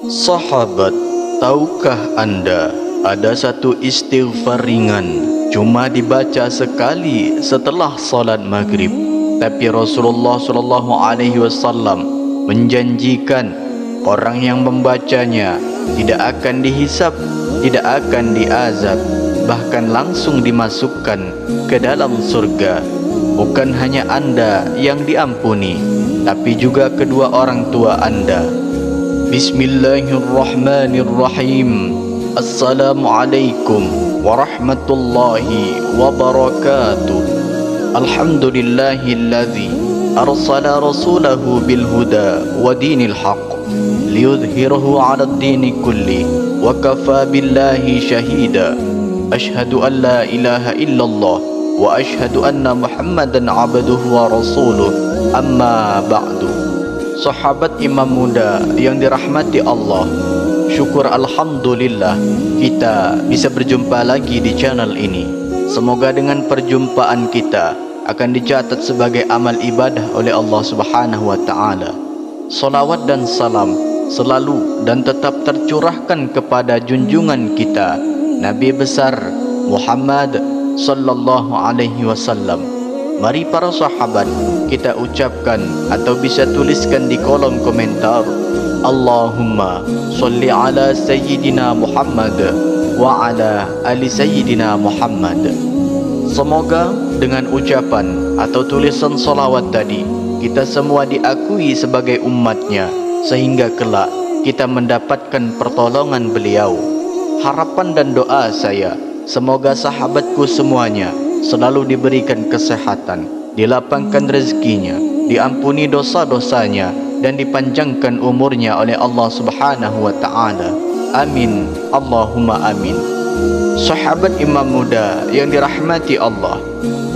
Sahabat, tahukah Anda ada satu istighfar ringan cuma dibaca sekali setelah salat maghrib, tapi Rasulullah SAW menjanjikan orang yang membacanya tidak akan dihisab, tidak akan diazab, bahkan langsung dimasukkan ke dalam surga. Bukan hanya Anda yang diampuni, tapi juga kedua orang tua Anda. Bismillahirrahmanirrahim. Assalamualaikum warahmatullahi wabarakatuh. Alhamdulillahilladzi arsala rasulahu bilhuda wa dinil haqq liyudhhirahu 'alad dini kulli wa kafa billahi shahida. Ashhadu an la ilaha illallah wa ashhadu anna Muhammadan 'abduhu wa rasuluh. Amma ba'du. Sahabat Imam Muda yang dirahmati Allah, syukur alhamdulillah kita bisa berjumpa lagi di channel ini. Semoga dengan perjumpaan kita akan dicatat sebagai amal ibadah oleh Allah Subhanahu wa taala. Salawat dan salam selalu dan tetap tercurahkan kepada junjungan kita Nabi besar Muhammad sallallahu alaihi wasallam. Mari para sahabat kita ucapkan atau bisa tuliskan di kolom komentar, Allahumma sholli ala sayyidina Muhammad wa ala ali sayyidina Muhammad. Semoga dengan ucapan atau tulisan salawat tadi kita semua diakui sebagai umatnya, sehingga kelak kita mendapatkan pertolongan beliau. Harapan dan doa saya, semoga sahabatku semuanya selalu diberikan kesehatan, dilapangkan rezekinya, diampuni dosa-dosanya, dan dipanjangkan umurnya oleh Allah Subhanahu wa taala. Amin, Allahumma amin. Sahabat Imam Muda yang dirahmati Allah,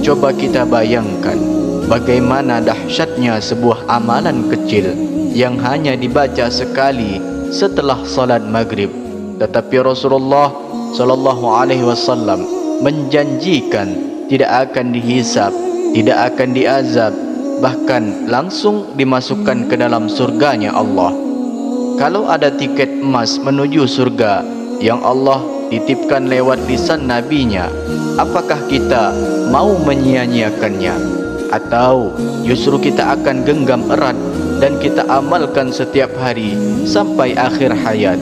coba kita bayangkan bagaimana dahsyatnya sebuah amalan kecil yang hanya dibaca sekali setelah salat maghrib, tetapi Rasulullah sallallahu alaihi wasallam menjanjikan tidak akan dihisab, tidak akan diazab, bahkan langsung dimasukkan ke dalam surganya Allah. Kalau ada tiket emas menuju surga yang Allah titipkan lewat lisan nabinya, apakah kita mau menyia-nyiakannya? Atau justru kita akan genggam erat dan kita amalkan setiap hari sampai akhir hayat?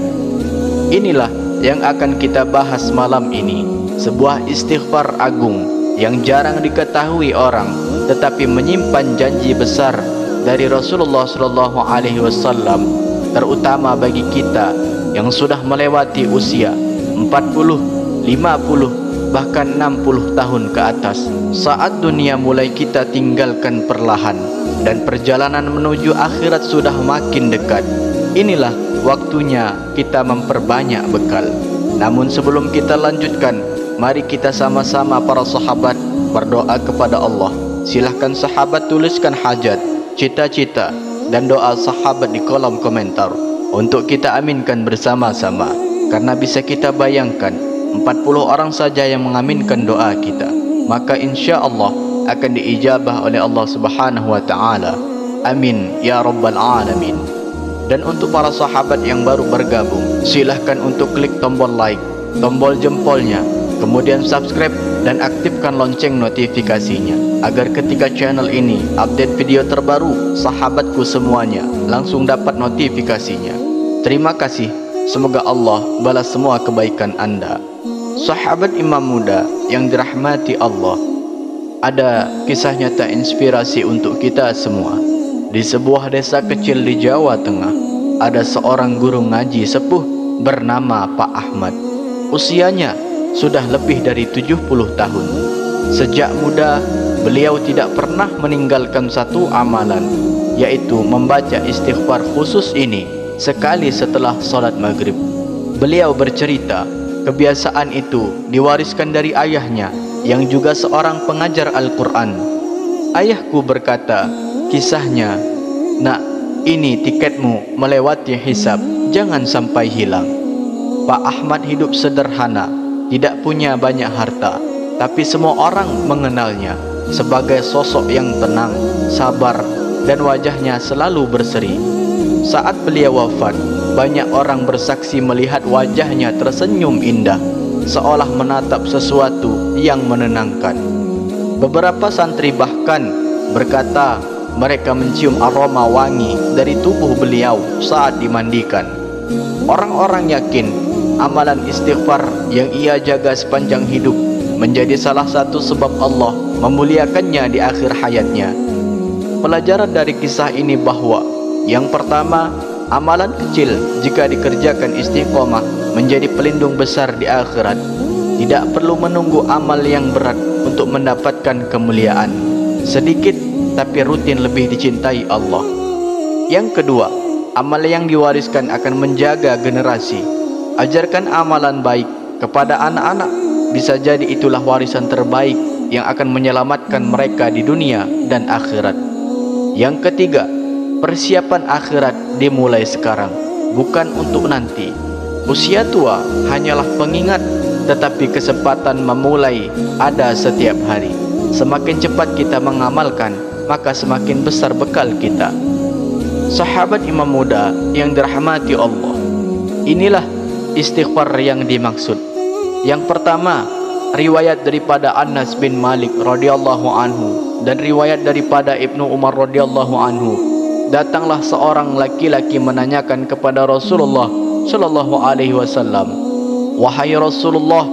Inilah yang akan kita bahas malam ini, sebuah istighfar agung yang jarang diketahui orang, tetapi menyimpan janji besar dari Rasulullah sallallahu alaihi wasallam, terutama bagi kita yang sudah melewati usia 40, 50, bahkan 60 tahun ke atas. Saat dunia mulai kita tinggalkan perlahan dan perjalanan menuju akhirat sudah makin dekat, inilah waktunya kita memperbanyak bekal. Namun sebelum kita lanjutkan, mari kita sama-sama para sahabat berdoa kepada Allah. Silahkan sahabat tuliskan hajat, cita-cita, dan doa sahabat di kolom komentar untuk kita aminkan bersama-sama. Karena bisa kita bayangkan 40 orang saja yang mengaminkan doa kita, maka insya Allah akan diijabah oleh Allah Subhanahu wa taala. Amin ya rabbal alamin. Dan untuk para sahabat yang baru bergabung, silahkan untuk klik tombol like, tombol jempolnya, kemudian subscribe dan aktifkan lonceng notifikasinya, agar ketika channel ini update video terbaru, sahabatku semuanya langsung dapat notifikasinya. Terima kasih, semoga Allah balas semua kebaikan Anda. Sahabat Imam Muda yang dirahmati Allah, ada kisah nyata inspirasi untuk kita semua. Di sebuah desa kecil di Jawa Tengah, ada seorang guru ngaji sepuh bernama Pak Ahmad. Usianya sudah lebih dari 70 tahun. Sejak muda, beliau tidak pernah meninggalkan satu amalan, yaitu membaca istighfar khusus ini sekali setelah salat maghrib. Beliau bercerita, kebiasaan itu diwariskan dari ayahnya yang juga seorang pengajar Al-Quran. Ayahku berkata, kisahnya, "Nak, ini tiketmu melewati hisab, jangan sampai hilang." Pak Ahmad hidup sederhana, tidak punya banyak harta, tapi semua orang mengenalnya sebagai sosok yang tenang, sabar, dan wajahnya selalu berseri. Saat beliau wafat, banyak orang bersaksi melihat wajahnya tersenyum indah, seolah menatap sesuatu yang menenangkan. Beberapa santri bahkan berkata mereka mencium aroma wangi dari tubuh beliau saat dimandikan. Orang-orang yakin amalan istighfar yang ia jaga sepanjang hidup menjadi salah satu sebab Allah memuliakannya di akhir hayatnya. Pelajaran dari kisah ini bahwa yang pertama, amalan kecil jika dikerjakan istiqomah menjadi pelindung besar di akhirat. Tidak perlu menunggu amal yang berat untuk mendapatkan kemuliaan. Sedikit tapi rutin lebih dicintai Allah. Yang kedua, amal yang diwariskan akan menjaga generasi. Ajarkan amalan baik kepada anak-anak. Bisa jadi itulah warisan terbaik yang akan menyelamatkan mereka di dunia dan akhirat. Yang ketiga, persiapan akhirat dimulai sekarang, bukan untuk nanti. Usia tua hanyalah pengingat, tetapi kesempatan memulai ada setiap hari. Semakin cepat kita mengamalkan, maka semakin besar bekal kita. Sahabat imam muda yang dirahmati Allah, inilah istighfar yang dimaksud. Yang pertama, riwayat daripada Anas bin Malik radhiyallahu anhu dan riwayat daripada Ibnu Umar radhiyallahu anhu. Datanglah seorang laki-laki menanyakan kepada Rasulullah sallallahu alaihi wasallam, "Wahai Rasulullah,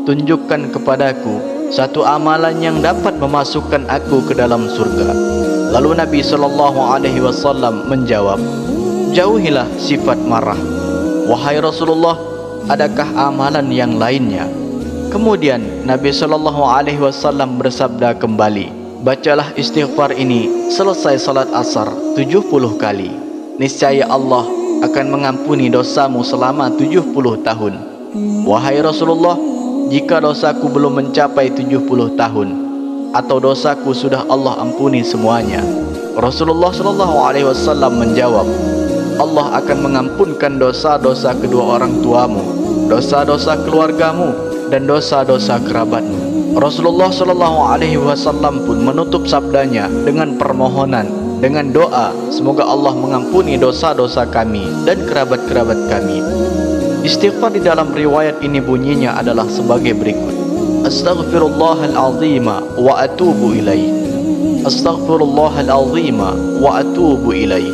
tunjukkan kepadaku satu amalan yang dapat memasukkan aku ke dalam surga." Lalu Nabi sallallahu alaihi wasallam menjawab, "Jauhilah sifat marah." "Wahai Rasulullah, adakah amalan yang lainnya?" Kemudian Nabi sallallahu alaihi wasallam bersabda kembali, "Bacalah istighfar ini selesai salat asar 70 kali. Niscaya Allah akan mengampuni dosamu selama 70 tahun. Wahai Rasulullah, jika dosaku belum mencapai 70 tahun atau dosaku sudah Allah ampuni semuanya?" Rasulullah sallallahu alaihi wasallam menjawab, "Allah akan mengampunkan dosa-dosa kedua orang tuamu, dosa-dosa keluargamu, dan dosa-dosa kerabatmu." Rasulullah sallallahu alaihi wasallam pun menutup sabdanya dengan permohonan, dengan doa, semoga Allah mengampuni dosa-dosa kami dan kerabat-kerabat kami. Istighfar di dalam riwayat ini bunyinya adalah sebagai berikut: Astaghfirullahal azim wa atubu ilaih. Astaghfirullahal azim wa atubu ilaih.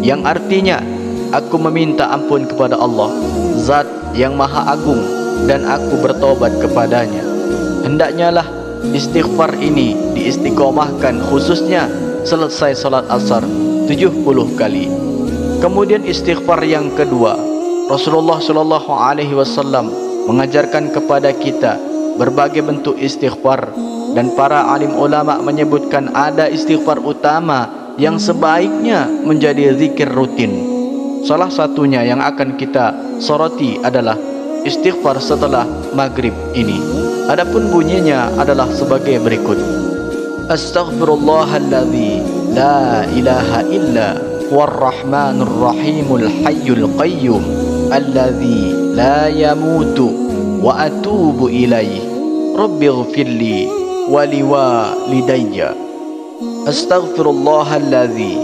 Yang artinya, aku meminta ampun kepada Allah, Zat yang Maha Agung, dan aku bertobat kepadanya. Hendaknya lah istighfar ini diistiqomahkan khususnya selesai salat asar 70 kali. Kemudian istighfar yang kedua, Rasulullah sallallahu alaihi wasallam mengajarkan kepada kita berbagai bentuk istighfar, dan para alim ulama menyebutkan ada istighfar utama yang sebaiknya menjadi zikir rutin. Salah satunya yang akan kita soroti adalah istighfar setelah maghrib ini. Adapun bunyinya adalah sebagai berikut: Astaghfirullahalladzi la ilaha illa huwarrahmanur rahimul hayyul qayyum alladzi la yamutu wa atubu ilaihi rabbighfirli wa liwalidayya. Astaghfirullahalladzi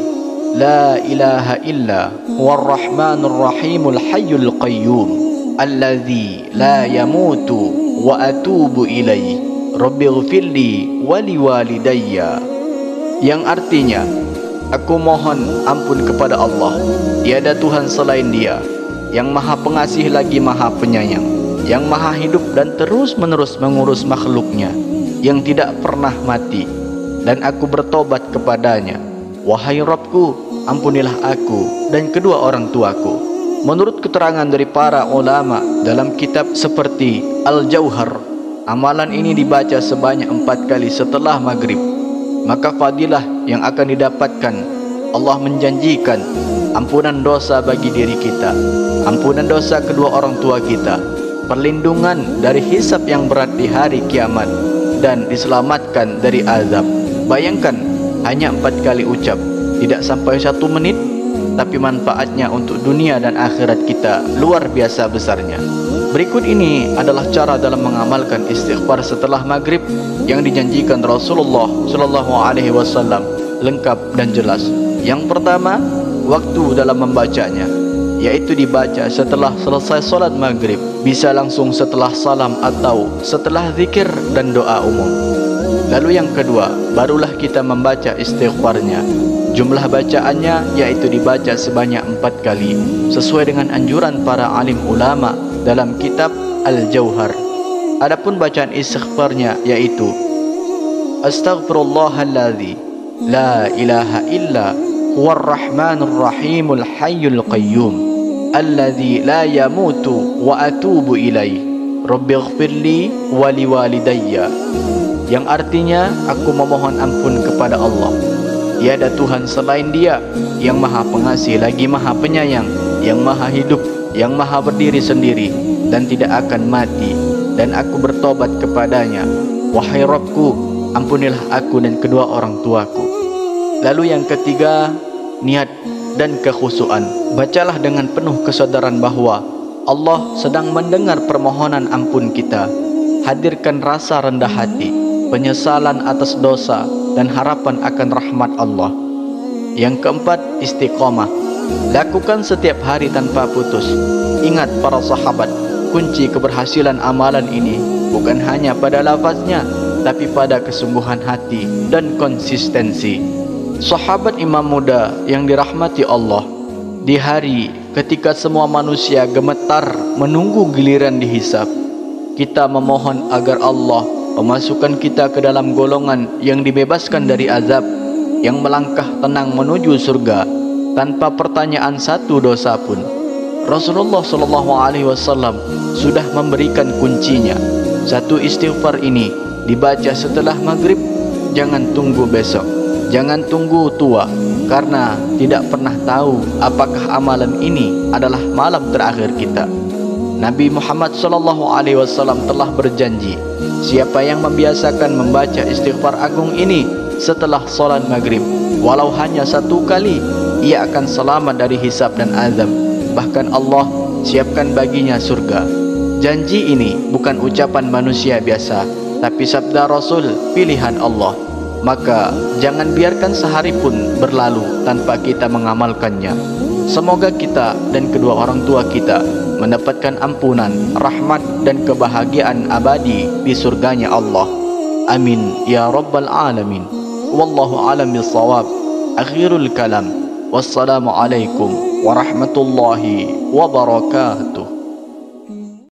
la ilaha illa huwarrahmanur rahimul hayyul qayyum alladzi la yamutu wa atubu ilaihi rabbighfirli wa liwalidayya. Yang artinya, aku mohon ampun kepada Allah, tiada Tuhan selain Dia, yang Maha Pengasih lagi Maha Penyayang, yang Maha Hidup dan terus menerus mengurus makhluknya, yang tidak pernah mati, dan aku bertobat kepadanya. Wahai Rabbku, ampunilah aku dan kedua orang tuaku. Menurut keterangan dari para ulama dalam kitab seperti Al-Jauhar, amalan ini dibaca sebanyak 4 kali setelah maghrib. Maka fadilah yang akan didapatkan, Allah menjanjikan ampunan dosa bagi diri kita, ampunan dosa kedua orang tua kita, perlindungan dari hisab yang berat di hari kiamat, dan diselamatkan dari azab. Bayangkan, hanya 4 kali ucap, tidak sampai 1 menit, tapi manfaatnya untuk dunia dan akhirat kita luar biasa besarnya. Berikut ini adalah cara dalam mengamalkan istighfar setelah maghrib yang dijanjikan Rasulullah sallallahu alaihi wasallam, lengkap dan jelas. Yang pertama, waktu dalam membacanya. yaitu dibaca setelah selesai solat maghrib, bisa langsung setelah salam atau setelah zikir dan doa umum. Lalu yang kedua, barulah kita membaca istighfarnya. Jumlah bacaannya yaitu dibaca sebanyak 4 kali, sesuai dengan anjuran para alim ulama dalam kitab Al-Jauhar. Adapun bacaan istighfarnya yaitu Astaghfirullahalladzi la ilaha illa huwar rahmanur rahimul hayyul qayyum alladzi la yamutu wa atubu ilaih rabbighfirli wa liwalidayya, yang artinya aku memohon ampun kepada Allah, tiada Tuhan selain Dia yang Maha Pengasih lagi Maha Penyayang, yang Maha Hidup, yang Maha berdiri sendiri dan tidak akan mati, dan aku bertobat kepadanya. Wahai Rabbku, ampunilah aku dan kedua orang tuaku. Lalu yang ketiga, niat dan kekhusyuan. Bacalah dengan penuh kesadaran bahwa Allah sedang mendengar permohonan ampun kita. Hadirkan rasa rendah hati, penyesalan atas dosa, dan harapan akan rahmat Allah. Yang keempat, istiqamah. Lakukan setiap hari tanpa putus. Ingat para sahabat, kunci keberhasilan amalan ini bukan hanya pada lafaznya, tapi pada kesungguhan hati dan konsistensi. Sahabat imam muda yang dirahmati Allah, di hari ketika semua manusia gemetar menunggu giliran dihisab, kita memohon agar Allah memasukkan kita ke dalam golongan yang dibebaskan dari azab, yang melangkah tenang menuju surga tanpa pertanyaan satu dosa pun. Rasulullah SAW sudah memberikan kuncinya. Satu istighfar ini dibaca setelah maghrib. Jangan tunggu besok, jangan tunggu tua, karena tidak pernah tahu apakah amalan ini adalah malam terakhir kita. Nabi Muhammad SAW telah berjanji, siapa yang membiasakan membaca istighfar agung ini setelah solat maghrib, walau hanya 1 kali, ia akan selamat dari hisab dan azab. Bahkan Allah siapkan baginya surga. Janji ini bukan ucapan manusia biasa, tapi sabda Rasul pilihan Allah. Maka jangan biarkan sehari pun berlalu tanpa kita mengamalkannya. Semoga kita dan kedua orang tua kita mendapatkan ampunan, rahmat dan kebahagiaan abadi di surganya Allah. Amin ya rabbal alamin. Wallahu a'lam bissawab. Akhirul kalam. Wassalamualaikum warahmatullahi wabarakatuh.